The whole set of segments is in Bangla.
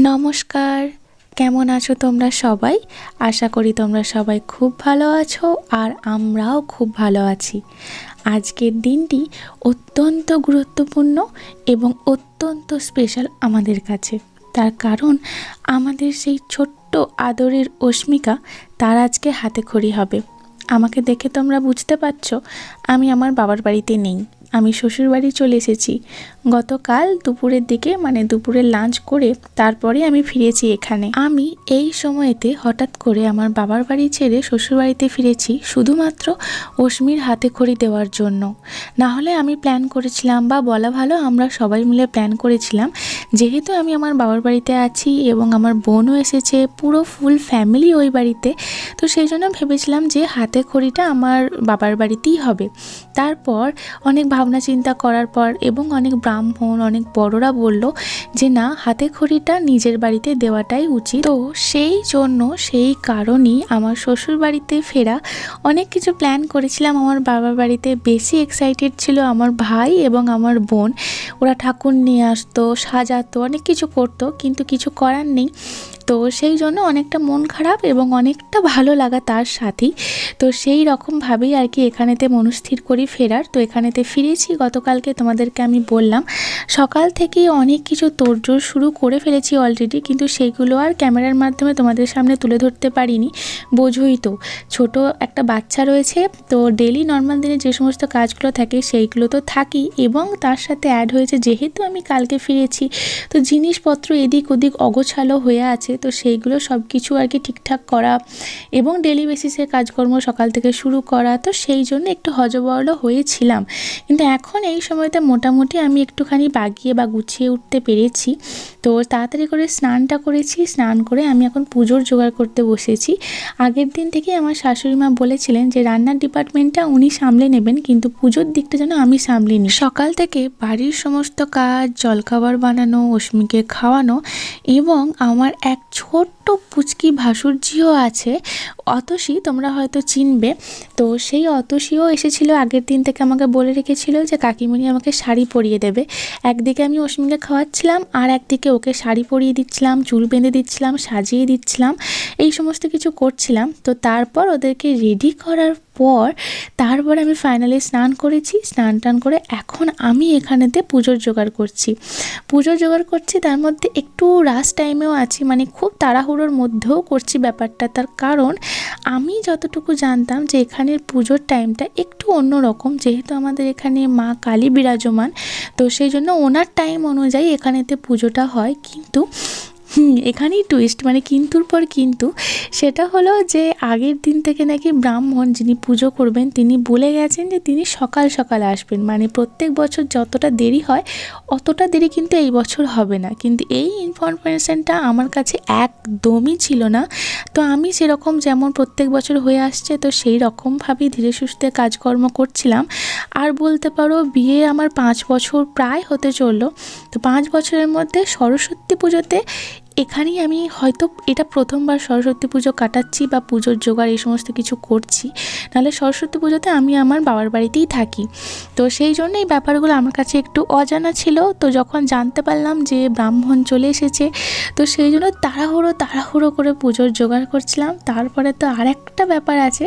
নমস্কার, কেমন আছো তোমরা সবাই? আশা করি তোমরা সবাই খুব ভালো আছো আর আমরাও খুব ভালো আছি। আজকের দিনটি অত্যন্ত গুরুত্বপূর্ণ এবং অত্যন্ত স্পেশাল আমাদের কাছে। তার কারণ আমাদের সেই ছোট্ট আদরের অস্মিকা তার আজকে হাতেখড়ি হবে। আমাকে দেখে তোমরা বুঝতে পারছো আমি আমার বাবার বাড়িতে নেই, আমি শ্বশুর বাড়ি চলে এসেছি। গতকাল দুপুরের দিকে দুপুরের লাঞ্চ করে তারপরে আমি ফিরেছি এখানে। আমি এই সময়তে হঠাৎ করে আমার বাবার বাড়ি ছেড়ে শ্বশুর বাড়িতে ফিরেছি শুধুমাত্র অস্মির হাতেখড়ি দেওয়ার জন্য। না হলে আমি প্ল্যান করেছিলাম, বা বলা ভালো আমরা সবাই মিলে প্ল্যান করেছিলাম, যেহেতু আমি আমার বাবার বাড়িতে আছি এবং আমার বোনও এসেছে, পুরো ফুল ফ্যামিলি ওই বাড়িতে, তো সেই জন্য ভেবেছিলাম যে হাতেখড়িটা আমার বাবার বাড়িতেই হবে। তারপর অনেক ভাবনা চিন্তা করার পর এবং অনেক ব্রাহ্মণ, অনেক বড়রা বলল যে না, হাতেখড়িটা নিজের বাড়িতে দেওয়াটাই উচিত। তো সেই জন্য, সেই কারণেই আমার শ্বশুর বাড়িতে ফেরা, অনেক কিছু প্ল্যান করেছিলাম আমার বাবার বাড়িতে। বেশি এক্সাইটেড ছিল আমার ভাই এবং আমার বোন। ওরা ঠাকুর নিয়ে আসতো, সাজাতো, অনেক কিছু করতো, কিন্তু কিছু করার নেই। তো সেই জন্য অনেকটা মন খারাপ এবং অনেকটা ভালো লাগা তার সাথেই। তো সেই রকমভাবেই আর কি এখানেতে মনস্থির করি ফেরার। তো এখানেতে ফিরেছি গতকালকে, তোমাদেরকে আমি বললাম সকাল থেকেই অনেক কিছু তোড়জোড় শুরু করে ফেলেছি অলরেডি, কিন্তু সেইগুলো আর ক্যামেরার মাধ্যমে তোমাদের সামনে তুলে ধরতে পারিনি। বোঝোই তো, ছোট একটা বাচ্চা রয়েছে, তো ডেলি নর্মাল দিনে যে সমস্ত কাজগুলো থাকে সেইগুলো তো থাকি, এবং তার সাথে অ্যাড হয়েছে যেহেতু আমি কালকে ফিরেছি, তো জিনিসপত্র এদিক ওদিক অগোছালো হয়ে আছে, তো সেইগুলো সব কিছু আর কি ঠিকঠাক করা এবং ডেলি বেসিসের কাজকর্ম সকাল থেকে শুরু করা, তো সেই জন্য একটু হযবরল হয়েছিলাম। কিন্তু এখন এই সময়তে মোটামুটি আমি একটুখানি বাগিয়ে বা গুছিয়ে উঠতে পেরেছি। তো তাড়াতাড়ি করে স্নানটা করেছি, স্নান করে আমি এখন পুজোর জোগাড় করতে বসেছি। আগের দিন থেকে আমার শাশুড়ি মা বলেছিলেন যে রান্নার ডিপার্টমেন্টটা উনি সামলে নেবেন, কিন্তু পুজোর দিকটা যেন আমি সামলে নিই। সকাল থেকে বাড়ির সমস্ত কাজ, জলখাবার বানানো, অস্মিকে খাওয়ানো, এবং আমার এক ছোট্ট পুচকি ভাসুরজিও আছে, অতসী, তোমরা হয়তো চিনবে। তো সেই অতসীও এসেছিল আগের দিন থেকে, আমাকে বলে রেখেছিল যে কাকিমণি আমাকে শাড়ি পরিয়ে দেবে। একদিকে আমি অস্মিকে খাওয়াচ্ছিলাম আর একদিকে ওকে শাড়ি পরিয়ে দিচ্ছিলাম, চুল বেঁধে দিচ্ছিলাম, সাজিয়ে দিচ্ছিলাম, এই সমস্ত কিছু করছিলাম। তো তারপর ওদেরকে রেডি করার পর তারপর আমি ফাইনালি স্নান করেছি। স্নান টান করে এখন আমি এখানেতে পুজোর জোগাড় করছি। তার মধ্যে একটু রাশ টাইমেও আছি, খুব তাড়াহুড়োর মধ্যেও করছি ব্যাপারটা। তার কারণ আমি যতটুকু জানতাম যে এখানের পুজোর টাইমটা একটু অন্যরকম, যেহেতু আমাদের এখানে মা কালী বিরাজমান, তো সেই জন্য ওনার টাইম অনুযায়ী এখানেতে পুজোটা হয়। কিন্তু এখানেই টুইস্ট, কিন্তুর পর কিন্তু, সেটা হলো যে আগের দিন থেকে নাকি ব্রাহ্মণ যিনি পুজো করবেন তিনি বলে গেছেন যে তিনি সকাল সকাল আসবেন। প্রত্যেক বছর যতটা দেরি হয় অতটা দেরি কিন্তু এই বছর হবে না। কিন্তু এই ইনফরমেশনটা আমার কাছে একদমই ছিল না। তো আমি সেরকম যেমন প্রত্যেক বছর হয়ে আসছে, তো সেই রকমভাবেই ধীরে সুস্থে কাজকর্ম করছিলাম। আর বলতে পারো বিয়ে আমার 5 বছর প্রায় হতে চললো। তো 5 বছরের মধ্যে সরস্বতী পুজোতে এখানেই আমি হয়তো এটা প্রথমবার সরস্বতী পুজো কাটাচ্ছি বা পুজোর জোগাড় এই সমস্ত কিছু করছি। নাহলে সরস্বতী পুজোতে আমি আমার বাবার বাড়িতেই থাকি। তো সেই জন্য এই ব্যাপারগুলো আমার কাছে একটু অজানা ছিল। তো যখন জানতে পারলাম যে ব্রাহ্মণ চলে এসেছে, তো সেই জন্য তাড়াহুড়ো করে পুজোর জোগাড় করছিলাম। তারপরে তো আরেকটা ব্যাপার আছে,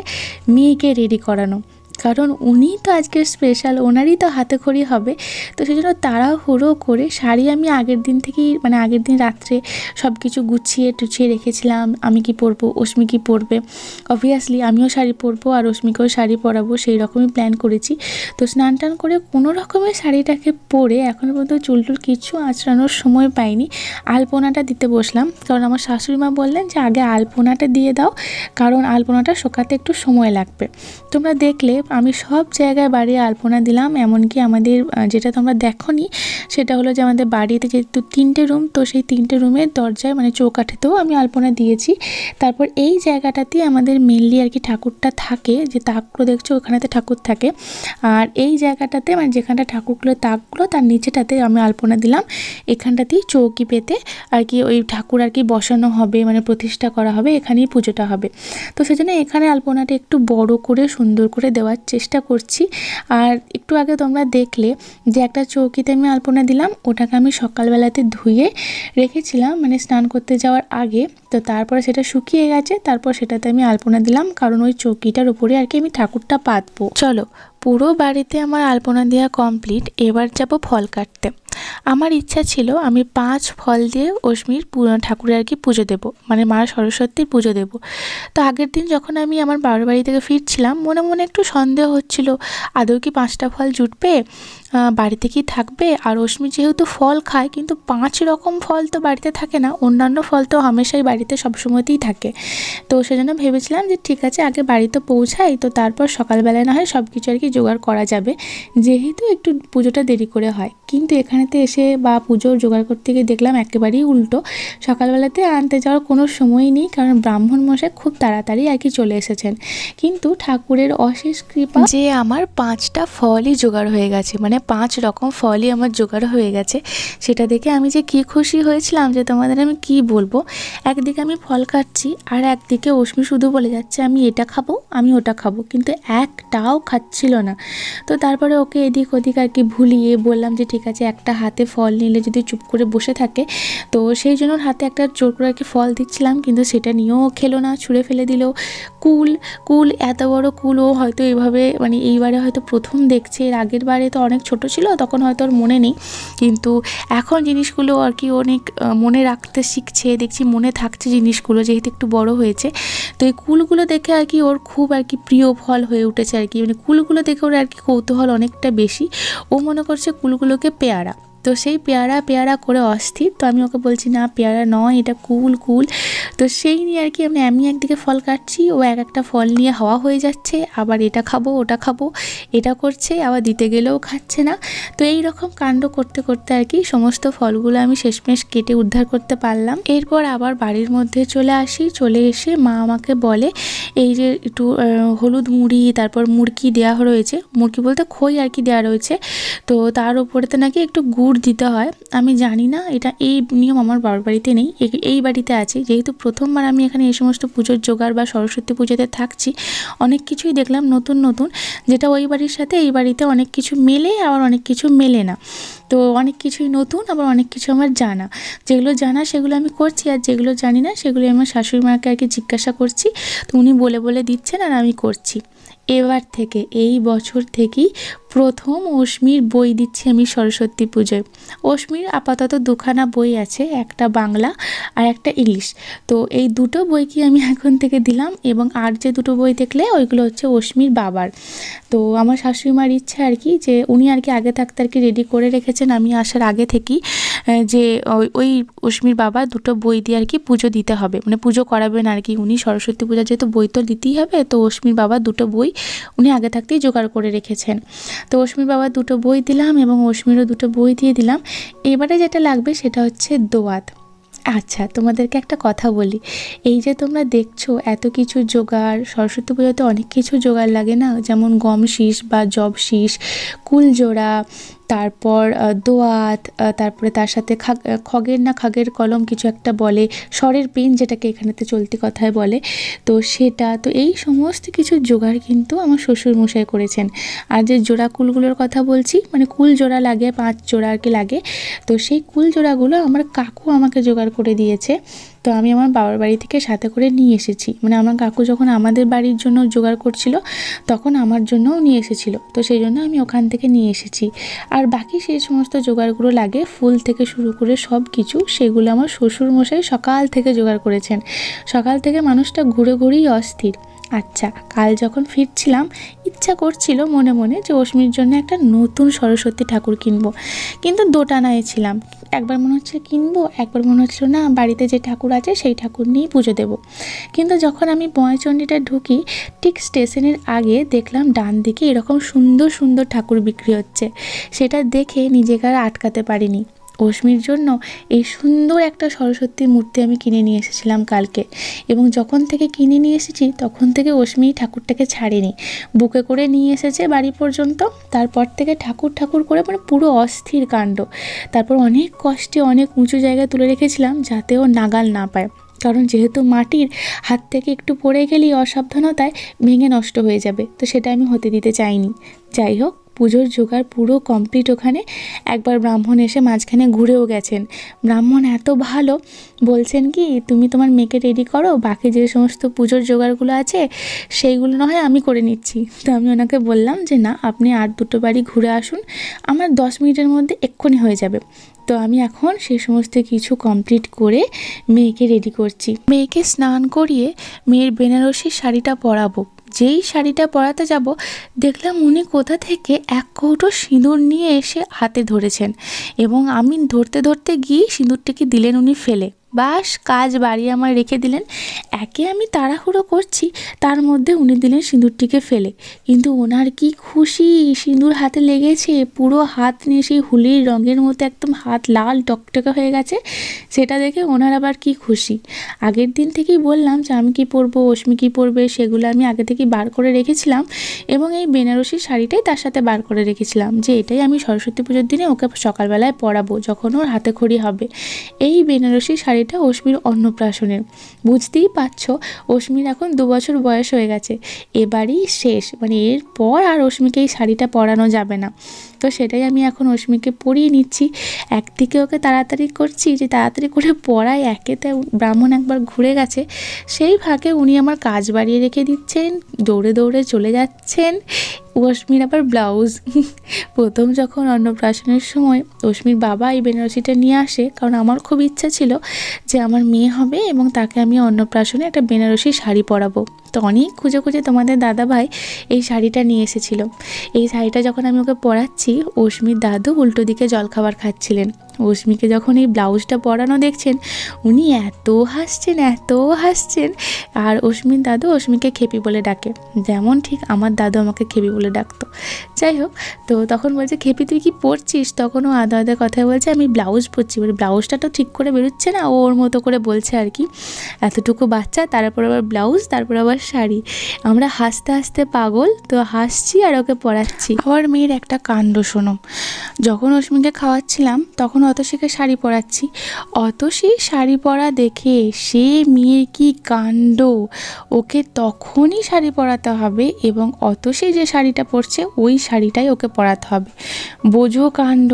মেয়েকে রেডি করানো, কারণ উনি তো আজকে স্পেশাল, ওনারই তো হাতেখড়ি হবে। তো সেই জন্য তাড়াহুড়ো করে শাড়ি আমি আগের দিন থেকেই আগের দিন রাত্রে সব কিছু গুছিয়ে টুছিয়ে রেখেছিলাম। আমি কি পরবো, অস্মি কি পরবে, অবভিয়াসলি আমিও শাড়ি পরবো আর অস্মিকেও শাড়ি পরাবো, সেই রকমই প্ল্যান করেছি। তো স্নান টান করে কোনো রকমের শাড়িটাকে পরে এখনও পর্যন্ত চুল কিছু আঁচড়ানোর সময় পাইনি। আলপনাটা দিতে বসলাম, কারণ আমার শাশুড়ি মা বললেন যে আগে আলপনাটা দিয়ে দাও, কারণ আলপনাটা শোকাতে একটু সময় লাগবে। তোমরা দেখলে আমি সব জায়গায় বাড়িয়ে আলপনা দিলাম, এমনকি আমাদের যেটা তোমরা দেখোনি সেটা হলো যে আমাদের বাড়িতে যেহেতু 3টে রুম, তো সেই 3টে রুমের দরজায় চৌকাঠেতেও আমি আলপনা দিয়েছি। তারপর এই জায়গাটাতেই আমাদের মেনলি আর কি ঠাকুরটা থাকে, যে তাকগুলো দেখছো ওখানেতে ঠাকুর থাকে, আর এই জায়গাটাতে যেখানটা ঠাকুরগুলো তাকগুলো তার নিচেটাতে আমি আলপনা দিলাম। এখানটাতেই চৌকি পেতে আর কি ওই ঠাকুর আর কি বসানো হবে, প্রতিষ্ঠা করা হবে, এখানেই পুজোটা হবে। তো সেজন্য এখানে আলপনাটা একটু বড় করে সুন্দর করে দেওয়ার দেওয়ার চেষ্টা করছি। আর একটু আগে তোমরা দেখলে যে একটা চৌকিতে আমি আলপনা দিলাম, ওটাকে আমি সকালবেলাতে ধুয়ে রেখেছিলাম মানে স্নান করতে যাওয়ার আগে। তো তারপরে সেটা শুকিয়ে গেছে, তারপর সেটাতে আমি আলপনা দিলাম, কারণ ওই চৌকিটার উপরে আর কি আমি ঠাকুরটা পাতবো। চলো, পুরো বাড়িতে আমার আলপনা দেওয়া কমপ্লিট, এবার যাব ফল কাটতে। আমার ইচ্ছা ছিল আমি 5 ফল দিয়ে অষ্টমীর ঠাকুরের আর কি পুজো দেবো, মানে মা সরস্বতীর পুজো দেবো। তো আগের দিন যখন আমি আমার বাবার বাড়ি থেকে ফিরছিলাম, মনে মনে একটু সন্দেহ হচ্ছিল আদৌ কি 5টা ফল জুটবে, বাড়িতে কি থাকবে। আর অষ্টমী যেহেতু ফল খায়, কিন্তু 5 রকম ফল তো বাড়িতে থাকে না, অন্যান্য ফল তো হামেশাই বাড়িতে সবসময়তেই থাকে। তো সেজন্য ভেবেছিলাম যে ঠিক আছে আগে বাড়িতে পৌঁছাই, তো তারপর সকালবেলায় না হয় সব কিছু আর কি জোগাড় করা যাবে, যেহেতু একটু পুজোটা দেরি করে হয়। কিন্তু এখানেতে এসে বা পুজোর জোগাড় করতে গিয়ে দেখলাম একেবারেই উল্টো। সকালবেলাতে আনতে যাওয়ার কোনো সময়ই নেই, কারণ ব্রাহ্মণ মশাই খুব তাড়াতাড়ি আর কি চলে এসেছেন। কিন্তু ঠাকুরের অশেষ কৃপা যে আমার 5টা ফলই জোগাড় হয়ে গেছে, মানে 5 রকম ফলই আমার জোগাড় হয়ে গেছে। সেটা দেখে আমি যে কি খুশি হয়েছিলাম যে তোমাদের আমি কি বলবো। একদিকে আমি ফল কাটছি, আর একদিকে অষ্টমী শুধু বলে যাচ্ছে আমি এটা খাবো, আমি ওটা খাবো, কিন্তু একটাও খাচ্ছিল না। তো তারপরে ওকে এদিক ওদিক আর কি ভুলিয়ে বললাম যে ঠিক আছে একটা হাতে ফল নিলে যদি চুপ করে বসে থাকে, তো সেই জন্য হাতে একটা জোর করে আর কি ফল দিচ্ছিলাম, কিন্তু সেটা নিয়েও খেলো না, ছুঁড়ে ফেলে দিল। কুল কুল এত বড় কুল ও হয়তো এইভাবে মানে এইবারে হয়তো প্রথম দেখছে, এর আগের বারে তো অনেক ছোট ছিল তখন হয়তো ওর মনে নেই, কিন্তু এখন জিনিসগুলো আর কি অনেক মনে রাখতে শিখছে, দেখছি মনে থাকছে জিনিসগুলো যেহেতু একটু বড় হয়েছে। তো এই কুলগুলো দেখে আর কি ওর খুব আর কি প্রিয় ফল হয়ে উঠেছে আর কি, মানে কুলগুলো দেখে ওর আর কি কৌতূহল অনেকটা বেশি। ও মনে করছে কুলগুলোকে পেয়ারা, তো সেই পেয়ারা পেয়ারা করে অস্থির। তো আমি ওকে বলছি না পেয়ারা নয়, এটা কুল কুল। তো সেই নিয়ে আর কি আমি একদিকে ফল কাটছি, ও একটা ফল নিয়ে হাওয়া হয়ে যাচ্ছে, আবার এটা খাবো ওটা খাবো এটা করছে, আবার দিতে গেলেও খাচ্ছে না। তো এই রকম কাণ্ড করতে করতে আর কি সমস্ত ফলগুলো আমি শেষমেশ কেটে উদ্ধার করতে পারলাম। এরপর আবার বাড়ির মধ্যে চলে আসি, চলে এসে মা আমাকে বলে এই যে একটু হলুদ মুড়ি, তারপর মুড়কি দেওয়া রয়েছে, মুড়কি বলতে খই আর কি দেওয়া রয়েছে, তো তার উপরেতে নাকি একটু গুড় দিতে হয়। আমি জানি না, এটা এই নিয়ম আমার বাবার বাড়িতে নেই, এই বাড়িতে আছে। যেহেতু প্রথমবার আমি এখানে এই সমস্ত পুজোর জোগাড় বা সরস্বতী পুজোতে থাকছি, অনেক কিছুই দেখলাম নতুন নতুন, যেটা ওই বাড়ির সাথে এই বাড়িতে অনেক কিছু মেলে, আবার অনেক কিছু মেলে না। তো অনেক কিছুই নতুন, আবার অনেক কিছু আমার জানা, যেগুলো জানা সেগুলো আমি করছি, আর যেগুলো জানি না সেগুলো আমার শাশুড়ি মাকে আর কি জিজ্ঞাসা করছি, তো উনি বলে বলে দিচ্ছেন আর আমি করছি। এবার থেকে এই বছর থেকেই প্রথম অষ্টমীর বই দিচ্ছি আমি সরস্বতী পুজোয়। অষ্টমীর আপাতত 2খানা বই আছে, একটা বাংলা আর একটা ইংলিশ। তো এই দুটো বইকে আমি এখন থেকে দিলাম, এবং আর যে দুটো বই দেখলে ওইগুলো হচ্ছে অষ্টমীর বাবার। তো আমার শাশুড়ি মার ইচ্ছা আর কি যে উনি আর কি আগে থাকতে আর কি রেডি করে রেখেছেন আমি আসার আগে থেকেই, যে ওই অষ্টমীর বাবা দুটো বই দিয়ে আর কি পুজো দিতে হবে, মানে পুজো করাবেন আর কি উনি। সরস্বতী পূজা যেহেতু বই তো দিতেই হবে, তো অষ্টমীর বাবা দুটো বই উনি আগে থাকতেই জোগাড় করে রেখেছেন। তো অষ্টমীর বাবা দুটো বই দিলাম, এবং অষ্টমীরও দুটো বই দিয়ে দিলাম। এবারে যেটা লাগবে সেটা হচ্ছে দোয়াত। আচ্ছা, তোমাদেরকে একটা কথা বলি, এই যে তোমরা দেখছো এত কিছু জোগাড়, সরস্বতী পুজোতে অনেক কিছু জোগাড় লাগে না, যেমন গম শীষ বা জব শীষ, কুলজোড়া, তারপর দোয়াত, তারপরে তার সাথে খগের না খাগের কলম কিছু একটা বলে, স্বরের পেন যেটাকে এখানেতে চলতি কথায় বলে, তো সেটা। তো এই সমস্ত কিছু জোগাড় কিন্তু আমার শ্বশুরমশাই করেছেন। আর যে জোড়া কুলগুলোর কথা বলছি, মানে কুল জোড়া লাগে 5 জোড়া আর কি লাগে, তো সেই কুল জোড়াগুলো আমার কাকু আমাকে জোগাড় করে দিয়েছে। তো আমি আমার বাবার বাড়ি থেকে সাথে করে নিয়ে এসেছি, মানে আমার কাকু যখন আমাদের বাড়ির জন্য জোগাড় করছিল তখন আমার জন্যও নিয়ে এসেছিলো, তো সেই জন্য আমি ওখান থেকে নিয়ে এসেছি। আর বাকি সেই সমস্ত জোগাড়গুলো লাগে ফুল থেকে শুরু করে সব কিছু, সেগুলো আমার শ্বশুরমশাই সকাল থেকে জোগাড় করেছেন। সকাল থেকে মানুষটা ঘুরে ঘুরেই অস্থির। আচ্ছা, কাল যখন ফিরছিলাম ইচ্ছা করছিল মনে মনে যে অষ্টমীর জন্য একটা নতুন সরস্বতী ঠাকুর কিনবো, কিন্তু দোটানায় ছিলাম। একবার মনে হচ্ছে কিনবো, একবার মনে হচ্ছিল না বাড়িতে যে ঠাকুর আছে সেই ঠাকুর নিয়েই পুজো দেবো। কিন্তু যখন আমি বয়চণ্ডীটা ঢুকি, ঠিক স্টেশনের আগে দেখলাম ডান দিকে এরকম সুন্দর সুন্দর ঠাকুর বিক্রি হচ্ছে, সেটা দেখে নিজেকে আর আটকাতে পারিনি। অষ্টমীর জন্য এই সুন্দর একটা সরস্বতীর মূর্তি আমি কিনে নিয়ে এসেছিলাম কালকে, এবং যখন থেকে কিনে নিয়ে এসেছি তখন থেকে অষ্টমী ঠাকুরটাকে ছাড়েনি, বুকে করে নিয়ে এসেছে বাড়ি পর্যন্ত। তারপর থেকে ঠাকুর ঠাকুর করে মানে পুরো অস্থির কাণ্ড। তারপর অনেক কষ্টে অনেক উঁচু জায়গায় তুলে রেখেছিলাম যাতে ও নাগাল না পায়। কারণ যেহেতু মাটির, হাত থেকে একটু পড়ে গেলেই অসাবধানতায় ভেঙে নষ্ট হয়ে যাবে, তো সেটা আমি হতে দিতে চাইনি। যাই হোক, পুজোর জোগাড় পুরো কমপ্লিট। ওখানে একবার ব্রাহ্মণ এসে মাঝখানে ঘুরেও গেছেন। ব্রাহ্মণ এত ভালো, বলছেন কি, তুমি তোমার মেয়েকে রেডি করো, বাকি যে সমস্ত পুজোর জোগাড়গুলো আছে সেইগুলো না হয় আমি করে নিচ্ছি। তো আমি ওনাকে বললাম যে না, আপনি আর দুটো বাড়ি ঘুরে আসুন, আমার 10 মিনিটের মধ্যে এক্ষুনি হয়ে যাবে। তো আমি এখন সেই সমস্ত কিছু কমপ্লিট করে মেয়েকে রেডি করছি। মেয়েকে স্নান করিয়ে মেয়ের বেনারসি শাড়িটা পরাবো। যেই শাড়িটা পরাতে যাব, দেখলাম উনি কোথা থেকে এক কৌটো সিঁদুর নিয়ে এসে হাতে ধরেছেন, এবং আমি ধরতে ধরতে গিয়ে সিঁদুরটাকে দিলেন উনি ফেলে। বাস, কাজ বাড়ি আমার রেখে দিলেন। একে আমি তাড়াহুড়ো করছি, তার মধ্যে উনি দিলেন সিঁদুরটিকে ফেলে। কিন্তু ওনার কি খুশি, সিঁদুর হাতে লেগেছে, পুরো হাত নিয়ে সেই হোলির রঙের মতো একদম হাত লাল টকটকে হয়ে গেছে। সেটা দেখে ওনার আবার কি খুশি। আগের দিন থেকেই বললাম যে আমি কী পরবো, অশ্মি কী পরবে, সেগুলো আমি আগে থেকেই বার করে রেখেছিলাম, এবং এই বেনারসি শাড়িটাই তার সাথে বার করে রেখেছিলাম যে এটাই আমি সরস্বতী পুজোর দিনে ওকে সকালবেলায় পরাবো যখন ওর হাতে খড়ি হবে। এই বেনারসি শাড়িটা অশ্মির অন্নপ্রাশনের। বুঝতেই পারছো, অশ্মির এখন 2 বছর বয়স হয়ে গেছে, এবারই শেষ, মানে এরপর আর অশ্মিকে এই শাড়িটা পরানো যাবে না। তো সেটাই আমি এখন অশ্মিকে পরিয়ে নিচ্ছি। একদিকে ওকে তাড়াতাড়ি করছি যে তাড়াতাড়ি করে পরাই, একেতে ব্রাহ্মণ একবার ঘুরে গেছে, সেই ফাঁকে উনি আমার কাজ বাড়িয়ে রেখে দিচ্ছেন, দৌড়ে দৌড়ে চলে যাচ্ছেন। অশ্মির আবার ব্লাউজ প্রথম যখন অন্নপ্রাশনের সময় অশ্মির বাবা এই বেনারসিটা নিয়ে আসে, কারণ আমার খুব ইচ্ছা ছিল যে আমার মেয়ে হবে এবং তাকে আমি অন্নপ্রাশনে একটা বেনারসি শাড়ি পরাবো। তো অনেক খুঁজে খুঁজে তোমাদের দাদাভাই এই শাড়িটা নিয়ে এসেছিল। এই শাড়িটা যখন আমি ওকে পরাচ্ছি, অশ্মির দাদু উল্টো দিকে জলখাবার খাচ্ছিলেন। অশ্মিকে যখন এই ব্লাউজটা পরানো দেখছেন, উনি এত হাসছেন। আর অশ্মির দাদু অশ্মিকে খেপি বলে ডাকে, যেমন ঠিক আমার দাদু আমাকে খেপি বলে ডাকতো। যাই হোক, তো তখন বলছে, খেপি তুই কি পরছিস? তখন ও আদা আদা কথায় বলছে আমি ব্লাউজ পরছি। বলে ব্লাউজটা তো ঠিক করে বেরোচ্ছে না, ও ওর মতো করে বলছে আর কি। এতটুকু বাচ্চা, তারপর আবার ব্লাউজ, তারপর আবার শাড়ি। আমরা হাসতে হাসতে পাগল, তো হাসছি আর ওকে পরাচ্ছি। আবার মেয়ের একটা কাণ্ড শোনো, যখন অশ্মিকে খাওয়াচ্ছিলাম তখন অতসীকে শাড়ি পরাচ্ছি। অতসী শাড়ি পরা দেখে সে মেয়ের কি কাণ্ড, ওকে তখনই শাড়ি পরাতে হবে এবং অতসী যে শাড়িটা পরছে ওই শাড়িটাই ওকে পরাতে হবে। বোঝো কাণ্ড।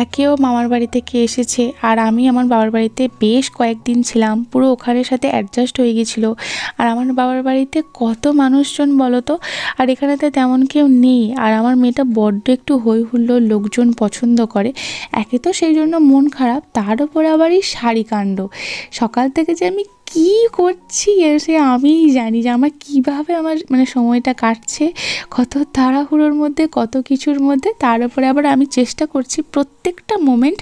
একেও মামার বাড়ি থেকে এসেছে, আর আমি আমার বাবার বাড়িতে বেশ কয়েকদিন ছিলাম, পুরো ওখানের সাথে অ্যাডজাস্ট হয়ে গেছিলো। আর আমার বাবার বাড়িতে কত মানুষজন বলো তো, আর এখানেতে তেমন কেউ নেই। আর আমার মেয়েটা বড্ড একটু হই হুল্লোড় লোকজন পছন্দ করে, একে তো সেই জন্য মন খারাপ, তার উপরে আবার এই শাড়ি কাণ্ড। সকাল থেকে যে আমি কী করছি সে আমিই জানি, যে আমার কীভাবে আমার মানে সময়টা কাটছে, কত তাড়াহুড়োর মধ্যে, কত কিছুর মধ্যে। তার উপরে আবার আমি চেষ্টা করছি প্রত্যেকটা মোমেন্ট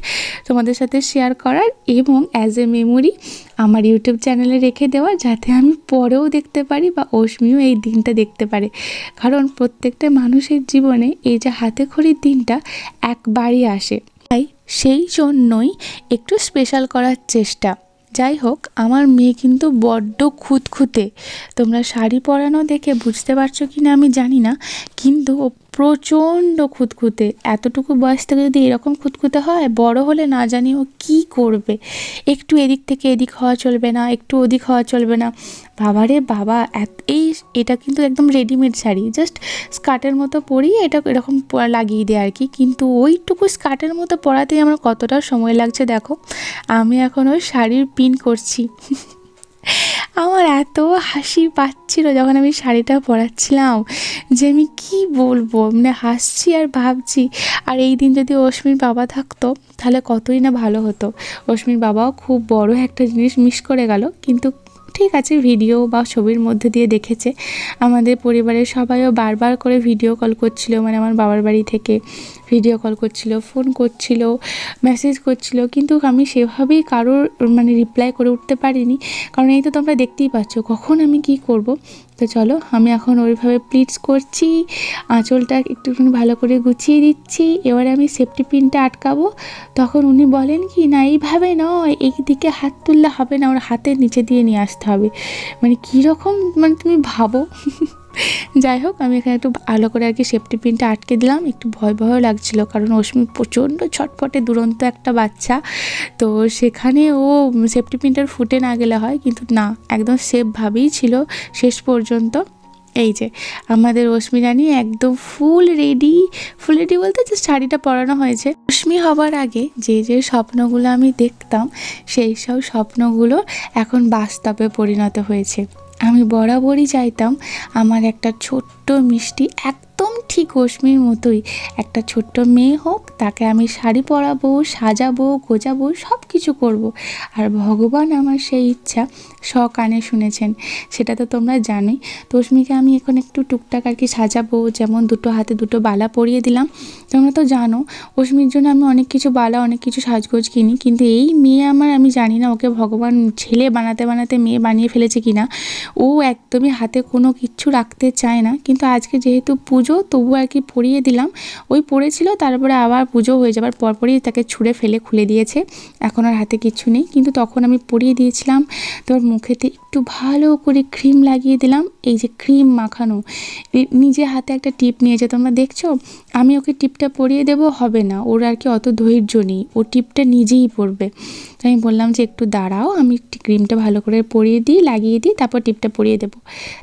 তোমাদের সাথে শেয়ার করার এবং অ্যাজ এ মেমোরি আমার ইউটিউব চ্যানেলে রেখে দেওয়া, যাতে আমি পরেও দেখতে পারি বা অশ্মিও এই দিনটা দেখতে পারে। কারণ প্রত্যেকটা মানুষের জীবনে এই যে হাতে খড়ির দিনটা একবারই আসে, তাই সেই জন্যই একটু স্পেশাল করার চেষ্টা। যাই হোক, আমার মেয়ে কিন্তু বড্ড খুঁতখুঁতে। তোমরা শাড়ি পরানো দেখে বুঝতে পারছো কি না আমি জানি না, কিন্তু ও প্রচণ্ড খুঁতখুঁতে। এতটুকু বয়স থেকে যদি এরকম খুঁতখুঁতে হয়, বড় হলে না জানি ও কী করবে। একটু এদিক থেকে এদিক হওয়া চলবে না, একটু ওদিক হওয়া চলবে না। বাবারে বাবা, এটা কিন্তু একদম রেডিমেড শাড়ি, জাস্ট স্কার্টের মতো পরিয়ে এটা এরকম লাগিয়ে দেয় আর কি। কিন্তু ওইটুকু স্কার্টের মতো পরাতেই আমার কতটা সময় লাগছে দেখো। আমি এখন ওই শাড়ির পিন করছি। আমার এত হাসি পাচ্ছিল যখন আমি শাড়িটা পরাচ্ছিলাম, যে আমি কী বলবো, মানে হাসছি আর ভাবছি। আর এই দিন যদি অশ্মির বাবা থাকতো তাহলে কতই না ভালো হতো। অশ্মির বাবাও খুব বড় একটা জিনিস মিস করে গেল, কিন্তু ঠিক আছে, ভিডিও বা ছবির মধ্যে দিয়ে দেখেছে। আমাদের পরিবারের সবাইও বারবার করে ভিডিও কল করছিল, মানে আমার বাবার বাড়ি থেকে ভিডিও কল করছিল, ফোন করছিল, মেসেজ করছিল, কিন্তু আমি সেভাবেই কারোর মানে রিপ্লাই করে উঠতে পারিনি। কারণ এই তো তোমরা দেখতেই পাচ্ছ কখন আমি কি করব। তো চলো, আমি এখন ওইভাবে প্লিটস করছি, আঁচলটা একটুখানি ভালো করে গুছিয়ে দিচ্ছি। এবারে আমি সেফটি পিনটা আটকাবো। তখন উনি বলেন কি, না এইভাবে নয়, এই দিকে হাত তুললে হবে না, ওর হাতের নিচে দিয়ে নিয়ে আসতে হবে। মানে কীরকম, মানে তুমি ভাবো। যাই হোক, আমি এখানে একটু ভালো করে আর কি সেফটি পিনটা আটকে দিলাম। একটু ভয় ভয়ও লাগছিল, কারণ অশ্মি প্রচণ্ড ছটফটে দুরন্ত একটা বাচ্চা। তো সেখানে ও সেফটি পিনটার ফুটে না গেলে হয়, কিন্তু না, একদম সেফভাবেই ছিল শেষ পর্যন্ত। এই যে আমাদের অশ্মি রানী একদম ফুল রেডি বলতে যে শাড়িটা পরানো হয়েছে। অশ্মি হবার আগে যে যে স্বপ্নগুলো আমি দেখতাম, সেই সব স্বপ্নগুলো এখন বাস্তবে পরিণত হয়েছে। আমি বরাবরই চাইতাম আমার একটা ছোট্ট মিষ্টি, একদম ঠিক অশ্মির মতোই একটা ছোট্ট মেয়ে হোক, তাকে আমি শাড়ি পরাবো, সাজাবো, গোজাবো, সব কিছু করবো। আর ভগবান আমার সেই ইচ্ছা সকানে শুনেছেন, সেটা তো তোমরা জানোই। তো অশ্মিকে আমি এখন একটু টুকটাক আর কি সাজাবো, যেমন দুটো হাতে দুটো বালা পরিয়ে দিলাম। তোমরা তো জানো অশ্মির জন্য আমি অনেক কিছু বালা, অনেক কিছু সাজগোজ কিনি, কিন্তু এই মেয়ে আমার, আমি জানি না ওকে ভগবান ছেলে বানাতে বানাতে মেয়ে বানিয়ে ফেলেছে কিনা। ও একদমই হাতে কোনো কিচ্ছু রাখতে চায় না, কিন্তু আজকে যেহেতু পুজো, তবু আর কি পরিয়ে দিলাম। ওই পড়েছিল, তারপরে আবার পুজো হয়ে যাবার পরপরই তাকে ছুঁড়ে ফেলে খুলে দিয়েছে, এখন আর হাতে কিচ্ছু নেই। কিন্তু তখন আমি পরিয়ে দিয়েছিলাম। তোর মুখেতে একটু ভালো করে ক্রিম লাগিয়ে দিলাম, এই যে ক্রিম মাখানো, নিজে হাতে একটা টিপ নিয়েছে, তোমরা দেখছো। আমি ওকে টিপটা পরিয়ে দেবো, হবে না, ওর আর কি অত ধৈর্য নেই, ও টিপটা নিজেই পরবে। তো আমি বললাম যে একটু দাঁড়াও, আমি ক্রিমটা ভালো করে পরিয়ে দিই, লাগিয়ে দিই, তারপর টিপটা পরিয়ে দেবো।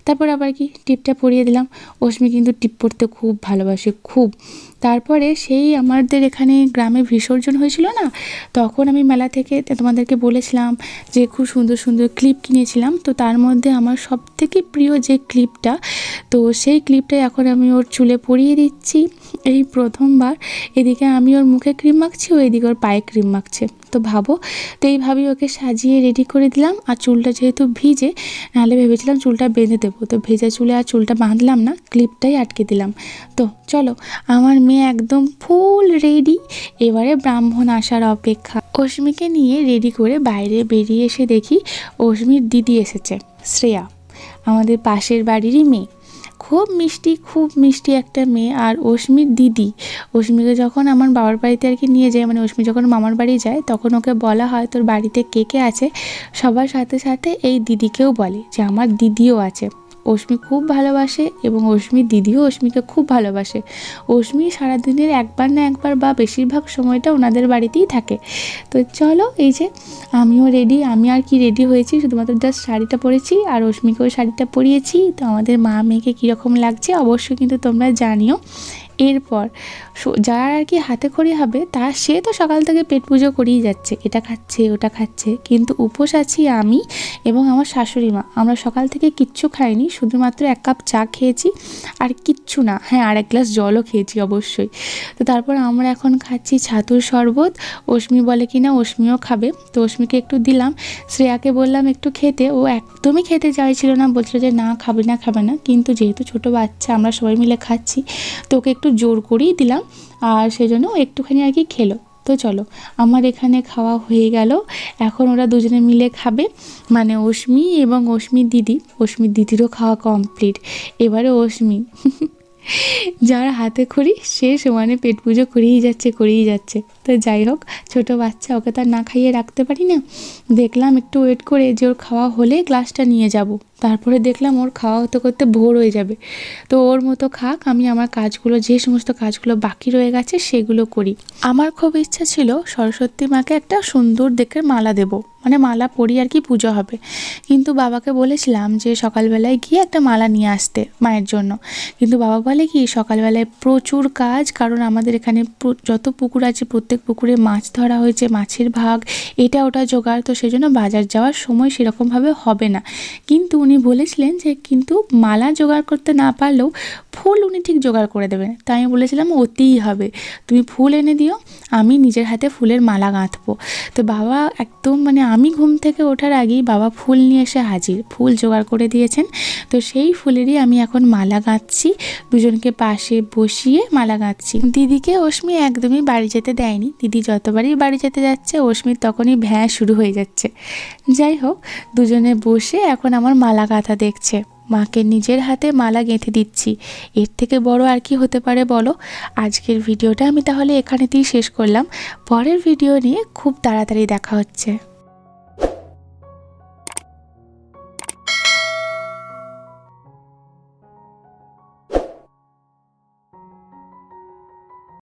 তারপর আবার কি টিপটা পরিয়ে দিলাম। অশ্মি কিন্তু টিপ পরতে খুব ভালোবাসে, খুব। তারপরে সেই আমাদের এখানে গ্রামে বিসর্জন হয়েছিল না, তখন আমি মেলা থেকে তোমাদেরকে বলেছিলাম যে খুব সুন্দর সুন্দর ক্লিপ কিনেছিলাম। তো তার মধ্যে আমার সবথেকে প্রিয় যে ক্লিপটা, তো সেই ক্লিপটাই এখন আমি ওর চুলে পরিয়ে দিচ্ছি এই প্রথমবার। এদিকে আমি ওর মুখে ক্রিম মাখছি, ও এদিকে ওর পায়ে ক্রিম মাখছে। তো ভাবো, তো এইভাবেই ওকে সাজিয়ে রেডি করে দিলাম। আর চুলটা যেহেতু ভিজে, নাহলে ভেবেছিলাম চুলটা বেঁধে দেবো, তো ভেজা চুলে আর চুলটা বাঁধলাম না, ক্লিপটাই আটকে দিলাম। তো চলো, আমার মেয়ে একদম ফুল রেডি, এবারে ব্রাহ্মণ আসার অপেক্ষা। অশ্মিকে নিয়ে রেডি করে বাইরে বেরিয়ে এসে দেখি অশ্মির দিদি এসেছে, শ্রেয়া, আমাদের পাশের বাড়িরই মেয়ে। খুব মিষ্টি একটা মেয়ে। আর অশ্মির দিদি, অশ্মিকে যখন আমার বাবার বাড়িতে আর কি নিয়ে যায়, মানে অশ্মি যখন মামার বাড়ি যায়, তখন ওকে বলা হয় তোর বাড়িতে কে কে আছে, সবার সাথে সাথে এই দিদিকেও বলে যে আমার দিদিও আছে। অশ্মি খুব ভালোবাসে এবং অশ্মির দিদিও অশ্মিকে খুব ভালোবাসে। অশ্মি সারাদিনের একবার না একবার বা বেশিরভাগ সময়টা ওনাদের বাড়িতেই থাকে। তো চলো, এই যে আমিও রেডি, আমি আর কি রেডি হয়েছি, শুধুমাত্র জাস্ট শাড়িটা পরেছি আর অশ্মিকেও শাড়িটা পরিয়েছি। তো আমাদের মা মেয়েকে কীরকম লাগছে অবশ্যই কিন্তু তোমরা জানিও। এরপর যারা আর কি হাতে খড়ি হবে, সে তো সকাল থেকে পেট পুজো করেই যাচ্ছে, এটা খাচ্ছে ওটা খাচ্ছে, কিন্তু উপোস আছি আমি এবং আমার শাশুড়ি মা। আমরা সকাল থেকে কিচ্ছু খাইনি, শুধুমাত্র 1 কাপ চা খেয়েছি, আর কিচ্ছু না, হ্যাঁ আর 1 গ্লাস জলও খেয়েছি অবশ্যই। তো তারপর আমরা এখন খাচ্ছি ছাতুর শরবত। অশ্মি বলে কি না অশ্মিও খাবে, তো অশ্মিকে একটু দিলাম। শ্রেয়াকে বললাম একটু খেতে, ও একদমই খেতে চাইছিল না, বলছিল যে না খাবে না, কিন্তু যেহেতু ছোটো বাচ্চা, আমরা সবাই মিলে খাচ্ছি, তো ওকে একটু জোর করেই দিলাম, আর সেজন্য ও একটুখানি আর কি খেলো। তো চলো, আমার এখানে খাওয়া হয়ে গেল, এখন ওরা দুজনে মিলে খাবে, মানে অশ্মি এবং অশ্মির দিদিরও খাওয়া কমপ্লিট। এবারে অশ্মি যার হাতে খড়ি সে সমানে পেট পুজো করেই যাচ্ছে। তো যাই হোক, ছোটো বাচ্চা, ওকে তো আর না খাইয়ে রাখতে পারি না। দেখলাম একটু ওয়েট করে যে ওর খাওয়া হলে গ্লাসটা নিয়ে যাব, তারপরে দেখলাম ওর খাওয়া হতে করতে ভোর হয়ে যাবে। তো ওর মতো খাক, আমি আমার কাজগুলো, যে সমস্ত কাজগুলো বাকি রয়ে গেছে সেগুলো করি। আমার খুব ইচ্ছা ছিল সরস্বতী মাকে একটা সুন্দর দেখে মালা দেব, মানে মালা পরি আর কি পুজো হবে। কিন্তু বাবাকে বলেছিলাম যে সকালবেলায় গিয়ে একটা মালা নিয়ে আসতে মায়ের জন্য, কিন্তু বাবা বলে কি সকালবেলায় প্রচুর কাজ, কারণ আমাদের এখানে যত পুকুর আছে প্রত্যেক পুকুরে মাছ ধরা হয়েছে, মাছের ভাগ, এটা ওটা জোগাড়, তো সেজন্য বাজার যাওয়ার সময় সেরকমভাবে হবে না। কিন্তু উনি বলেছিলেন যে কিন্তু মালা জোগাড় করতে না পারলেও ফুল উনি ঠিক জোগাড় করে দেবেন। তাই আমি বলেছিলাম ওতেই হবে, তুমি ফুল এনে দিও, আমি নিজের হাতে ফুলের মালা গাঁথবো। তো বাবা একদম, মানে আমি ঘুম থেকে ওঠার আগেই বাবা ফুল নিয়ে এসে হাজির, ফুল জোগাড় করে দিয়েছেন। তো সেই ফুলেরই আমি এখন মালা গাঁথছি, দুজনকে পাশে বসিয়ে মালা গাঁথছি। দিদিকে অশ্মি একদমই বাড়ি যেতে দেয়নি, দিদি যতবারই বাড়ি যেতে যাচ্ছে অশ্মির তখনই ভ্যাঁ শুরু হয়ে যাচ্ছে। যাই হোক, দুজনে বসে এখন আমার মালা গাঁথা দেখছে, মাকে নিজের হাতে মালা গেঁথে দিচ্ছি। এর থেকে বড় আর কি হতে পারে বলো। আজকের ভিডিওটা আমি তাহলে এখানেতেই শেষ করলাম, পরের ভিডিও নিয়ে খুব তাড়াতাড়ি দেখা হচ্ছে।